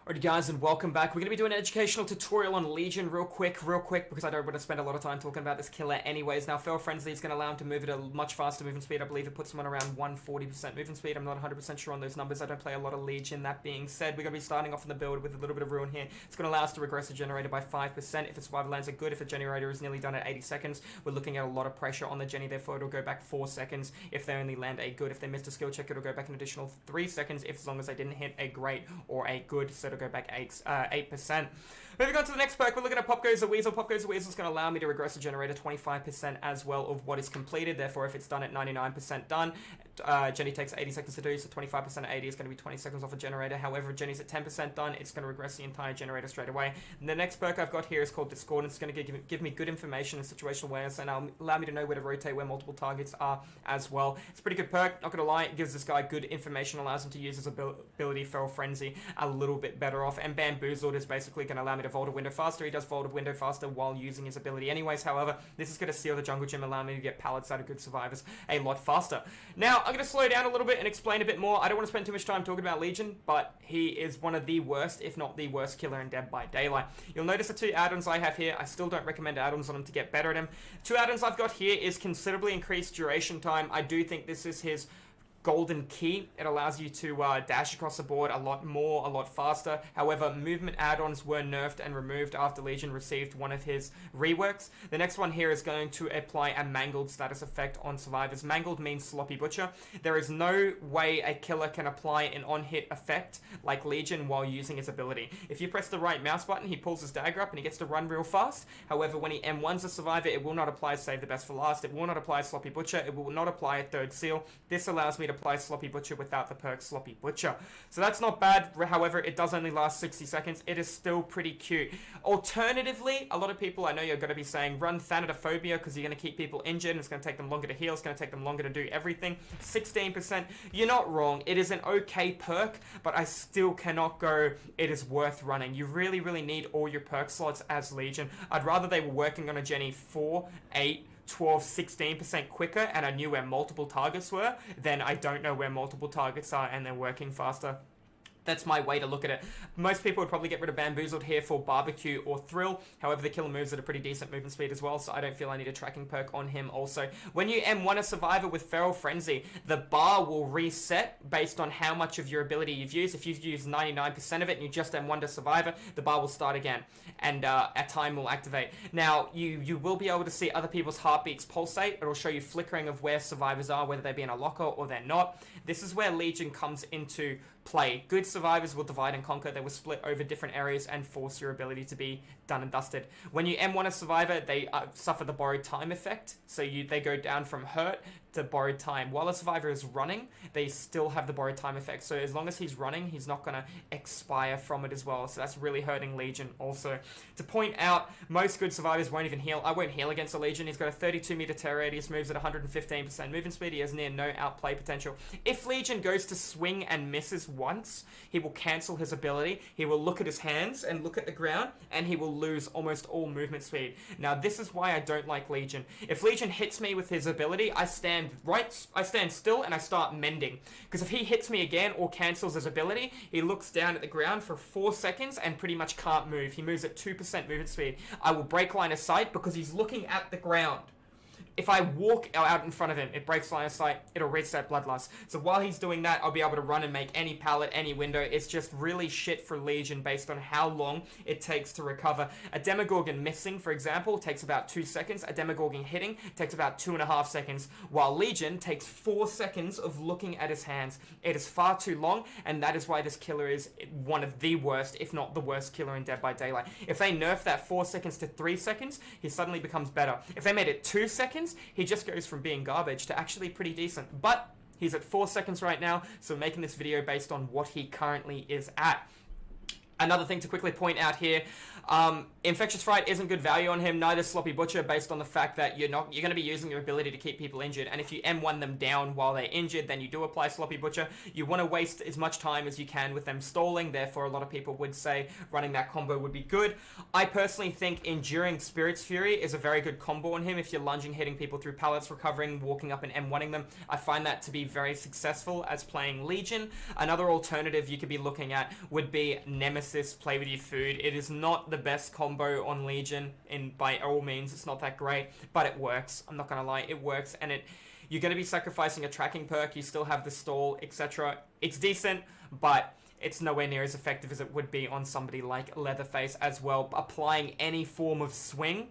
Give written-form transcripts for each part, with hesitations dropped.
Alright guys, and welcome back. We're going to be doing an educational tutorial on Legion real quick, because I don't want to spend a lot of time talking about this killer anyways. Now, Feral Frenzy is going to allow him to move at a much faster movement speed. I believe it puts him on around 140% movement speed. I'm not 100% sure on those numbers. I don't play a lot of Legion. That being said, we're going to be starting off in the build with a little bit of ruin here. It's going to allow us to regress a generator by 5%. If its survival lands are good, if a generator is nearly done at 80 seconds, we're looking at a lot of pressure on the Jenny. Therefore, it'll go back 4 seconds if they only land a good. If they missed a skill check, it'll go back an additional 3 seconds as long as they didn't hit a great or a good. So it'll go back 8%. Moving on to the next perk, we're looking at Pop Goes the Weasel. Pop Goes the Weasel is going to allow me to regress a generator 25% as well of what is completed. Therefore, if it's done at 99% done, Jenny takes 80 seconds to do, so 25% of 80 is going to be 20 seconds off a generator. However, if Jenny's at 10% done, it's going to regress the entire generator straight away. And the next perk I've got here is called Discordance. It's going to give me good information and situational awareness, and allow me to know where to rotate where multiple targets are as well. It's a pretty good perk, not going to lie. It gives this guy good information, allows him to use his ability Feral Frenzy a little bit better off. And Bamboozled is basically going to allow me to vault a window faster. He does vault a window faster while using his ability anyways. However, this is going to seal the jungle gym, allow me to get pallets out of good survivors a lot faster. Now, I'm going to slow down a little bit and explain a bit more. I don't want to spend too much time talking about Legion, but he is one of the worst, if not the worst killer in Dead by Daylight. You'll notice the 2 add-ons I have here. I still don't recommend add-ons on him to get better at him. 2 add-ons I've got here is considerably increased duration time. I do think this is his golden key. It allows you to dash across the board a lot more, a lot faster. However, movement add-ons were nerfed and removed after Legion received one of his reworks. The next one here is going to apply a mangled status effect on survivors. Mangled means sloppy butcher. There is no way a killer can apply an on-hit effect like Legion while using his ability. If you press the right mouse button, he pulls his dagger up and he gets to run real fast. However, when he M1s a survivor, it will not apply save the best for last. It will not apply sloppy butcher. It will not apply a third seal. This allows me to apply Sloppy Butcher without the perk Sloppy Butcher. So that's not bad. However, it does only last 60 seconds. It is still pretty cute. Alternatively, a lot of people, I know you're going to be saying, run Thanatophobia because you're going to keep people injured and it's going to take them longer to heal. It's going to take them longer to do everything. 16%. You're not wrong. It is an okay perk, but I still cannot go, it is worth running. You really, really need all your perk slots as Legion. I'd rather they were working on a Jenny 4, 8, 12, 16% quicker and I knew where multiple targets were, then I don't know where multiple targets are and they're working faster. That's my way to look at it. Most people would probably get rid of Bamboozled here for Barbecue or Thrill. However, the killer moves at a pretty decent movement speed as well, so I don't feel I need a tracking perk on him also. When you M1 a survivor with Feral Frenzy, the bar will reset based on how much of your ability you've used. If you've used 99% of it and you just M1 a survivor, the bar will start again, and a time will activate. Now, you will be able to see other people's heartbeats pulsate. It'll show you flickering of where survivors are, whether they be in a locker or they're not. This is where Legion comes into play. Good survivors will divide and conquer. They will split over different areas and force your ability to be done and dusted. When you M1 a survivor, they suffer the borrowed time effect. So they go down from hurt to borrowed time. While a survivor is running, they still have the borrowed time effect. So as long as he's running, he's not going to expire from it as well. So that's really hurting Legion also. To point out, most good survivors won't even heal. I won't heal against a Legion. He's got a 32 meter terror radius, moves at 115% movement speed. He has near no outplay potential. If Legion goes to swing and misses once, he will cancel his ability. He will look at his hands and look at the ground, and he will lose almost all movement speed. Now, this is why I don't like Legion. If Legion hits me with his ability, I stand still and I start mending. Because if he hits me again or cancels his ability, he looks down at the ground for 4 seconds and pretty much can't move. He moves at 2% movement speed. I will break line of sight because he's looking at the ground. If I walk out in front of him, it breaks line of sight, it'll reset Bloodlust. So while he's doing that, I'll be able to run and make any pallet, any window. It's just really shit for Legion based on how long it takes to recover. A Demogorgon missing, for example, takes about 2 seconds. A Demogorgon hitting takes about 2.5 seconds, while Legion takes 4 seconds of looking at his hands. It is far too long, and that is why this killer is one of the worst, if not the worst killer in Dead by Daylight. If they nerf that 4 seconds to 3 seconds, he suddenly becomes better. If they made it 2 seconds, he just goes from being garbage to actually pretty decent. But he's at 4 seconds right now, so I'm making this video based on what he currently is at. Another thing to quickly point out here, Infectious Fright isn't good value on him, neither Sloppy Butcher, based on the fact that you're going to be using your ability to keep people injured, and if you M1 them down while they're injured, then you do apply Sloppy Butcher. You want to waste as much time as you can with them stalling, therefore a lot of people would say running that combo would be good. I personally think Enduring Spirit's Fury is a very good combo on him if you're lunging, hitting people through pallets, recovering, walking up and M1ing them. I find that to be very successful as playing Legion. Another alternative you could be looking at would be Nemesis Nemesis, play with your food. It is not the best combo on Legion, and by all means, it's not that great, but it works. I'm not gonna lie, it works, and you're gonna be sacrificing a tracking perk, you still have the stall, etc. It's decent, but it's nowhere near as effective as it would be on somebody like Leatherface as well. Applying any form of swing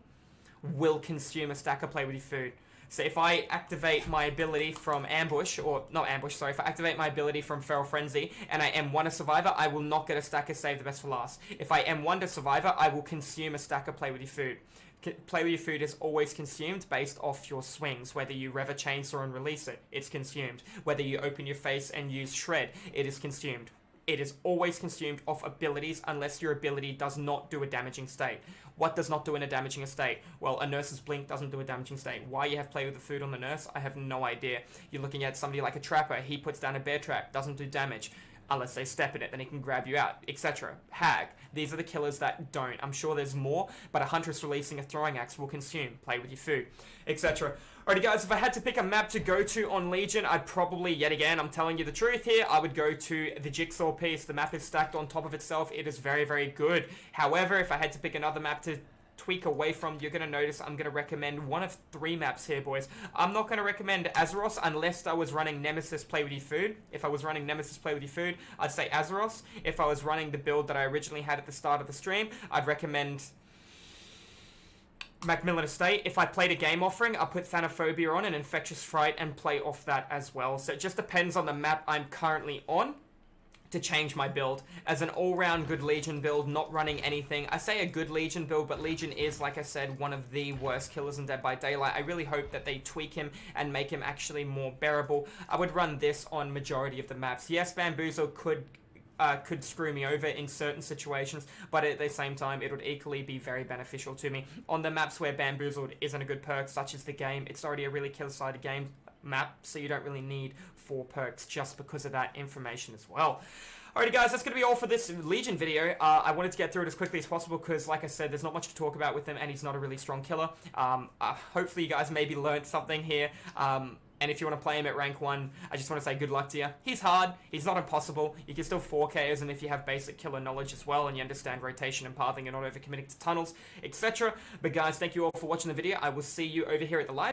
will consume a stack of play with your food. So if I activate my ability from Ambush, or not Ambush, sorry, if I activate my ability from Feral Frenzy and I M1 a Survivor, I will not get a stack of Save the Best for Last. If I M1 to Survivor, I will consume a stack of Play with your food. Play with your food is always consumed based off your swings. Whether you rev a chainsaw and release it, it's consumed. Whether you open your face and use Shred, it is consumed. It is always consumed off abilities unless your ability does not do a damaging state. What does not do in a damaging state? Well, a Nurse's Blink doesn't do a damaging state. Why you have Play with the Food on the Nurse, I have no idea. You're looking at somebody like a Trapper, he puts down a bear trap, doesn't do damage. Unless they step in it, then he can grab you out, etc. Hag. These are the killers that don't. I'm sure there's more, but a Huntress releasing a Throwing Axe will consume. Play with your food, etc. Alrighty guys, if I had to pick a map to go to on Legion, I'd probably, yet again, I'm telling you the truth here, I would go to the Jigsaw piece. The map is stacked on top of itself. It is very, very good. However, if I had to pick another map to tweak away from, you're going to notice I'm going to recommend one of 3 maps here, boys. I'm not going to recommend Azeroth unless I was running Nemesis Play With Your Food. If I was running Nemesis Play With Your Food, I'd say Azeroth. If I was running the build that I originally had at the start of the stream, I'd recommend Macmillan Estate. If I played a game offering, I'll put Thanophobia on and Infectious Fright and play off that as well. So it just depends on the map I'm currently on to change my build. As an all-round good Legion build, not running anything. I say a good Legion build, but Legion is, like I said, one of the worst killers in Dead by Daylight. I really hope that they tweak him and make him actually more bearable. I would run this on majority of the maps. Yes, Bamboozle could screw me over in certain situations, but at the same time, it would equally be very beneficial to me. On the maps where Bamboozled isn't a good perk, such as the game, it's already a really killer-sided game map, so you don't really need 4 perks just because of that information as well. Alrighty guys, that's going to be all for this Legion video. I wanted to get through it as quickly as possible because, like I said, there's not much to talk about with him and he's not a really strong killer. Hopefully you guys maybe learned something here. And if you want to play him at rank 1, I just want to say good luck to you. He's hard, he's not impossible, you can still 4Ks, and if you have basic killer knowledge as well, and you understand rotation and pathing and not overcommitting to tunnels, etc. But guys, thank you all for watching the video. I will see you over here at the live